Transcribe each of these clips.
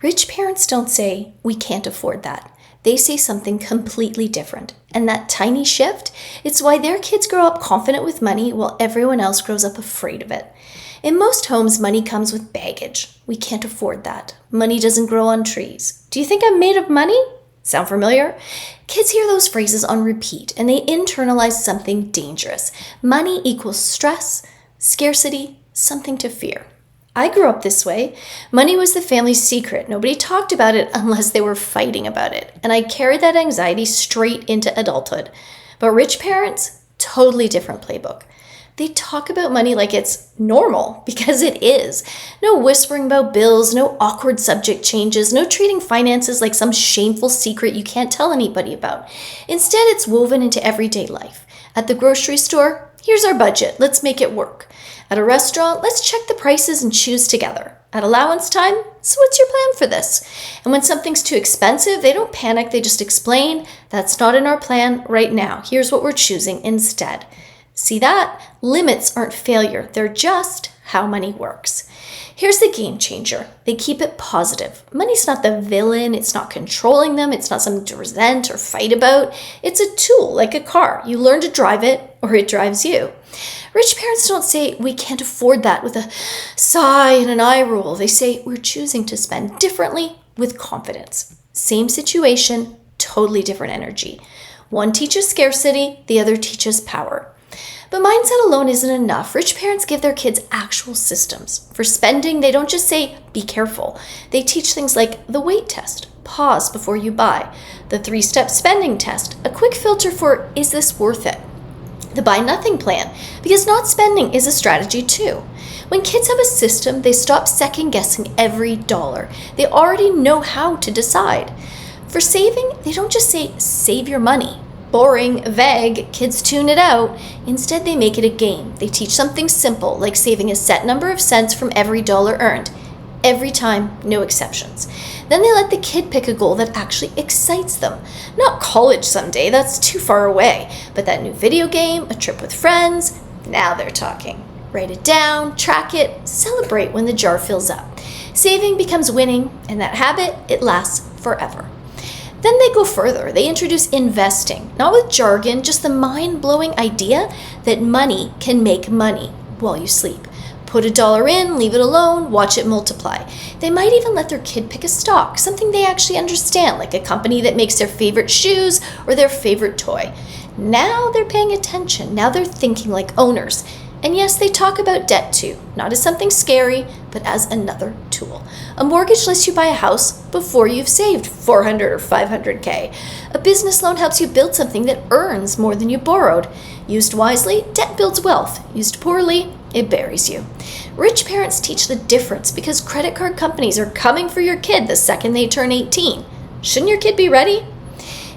Rich parents don't say, we can't afford that. They say something completely different. And that tiny shift, it's why their kids grow up confident with money while everyone else grows up afraid of it. In most homes, money comes with baggage. We can't afford that. Money doesn't grow on trees. Do you think I'm made of money? Sound familiar? Kids hear those phrases on repeat and they internalize something dangerous. Money equals stress, scarcity, something to fear. I grew up this way. Money was the family's secret. Nobody talked about it unless they were fighting about it. And I carried that anxiety straight into adulthood. But rich parents, totally different playbook. They talk about money like it's normal, because it is. No whispering about bills, no awkward subject changes, no treating finances like some shameful secret you can't tell anybody about. Instead, it's woven into everyday life. At the grocery store, here's our budget, let's make it work. At a restaurant, let's check the prices and choose together. At allowance time, so what's your plan for this? And when something's too expensive, they don't panic, they just explain, that's not in our plan right now. Here's what we're choosing instead. See that? Limits aren't failure, they're just how money works. Here's the game changer. They keep it positive. Money's not the villain, it's not controlling them, it's not something to resent or fight about. It's a tool, like a car. You learn to drive it, or it drives you. Rich parents don't say, we can't afford that with a sigh and an eye roll. They say, we're choosing to spend differently with confidence. Same situation, totally different energy. One teaches scarcity, the other teaches power. But mindset alone isn't enough. Rich parents give their kids actual systems. For spending, they don't just say, be careful. They teach things like the weight test, pause before you buy, the 3-step spending test, a quick filter for, is this worth it? The buy nothing plan, because not spending is a strategy too. When kids have a system, they stop second guessing every dollar. They already know how to decide. For saving, they don't just say, save your money. Boring, vague, kids tune it out. Instead, they make it a game. They teach something simple, like saving a set number of cents from every dollar earned. Every time, no exceptions. Then they let the kid pick a goal that actually excites them. Not college someday, that's too far away. But that new video game, a trip with friends, now they're talking. Write it down, track it, celebrate when the jar fills up. Saving becomes winning, and that habit, it lasts forever. Then they go further. They introduce investing, not with jargon, just the mind-blowing idea that money can make money while you sleep. Put $1 in, leave it alone, watch it multiply. They might even let their kid pick a stock, something they actually understand, like a company that makes their favorite shoes or their favorite toy. Now they're paying attention. Now they're thinking like owners. And yes, they talk about debt too, not as something scary, but as another tool. A mortgage lets you buy a house before you've saved 400 or 500K. A business loan helps you build something that earns more than you borrowed. Used wisely, debt builds wealth. Used poorly, it buries you. Rich parents teach the difference because credit card companies are coming for your kid the second they turn 18. Shouldn't your kid be ready?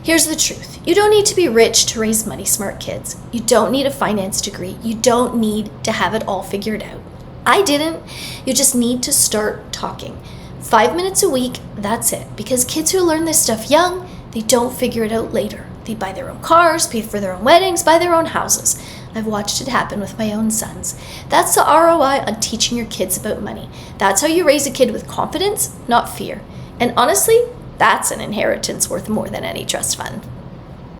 Here's the truth. You don't need to be rich to raise money-smart kids. You don't need a finance degree. You don't need to have it all figured out. I didn't. You just need to start talking. 5 minutes a week, that's it. Because kids who learn this stuff young, they don't figure it out later. They buy their own cars, pay for their own weddings, buy their own houses. I've watched it happen with my own sons. That's the ROI on teaching your kids about money. That's how you raise a kid with confidence, not fear. And honestly, that's an inheritance worth more than any trust fund.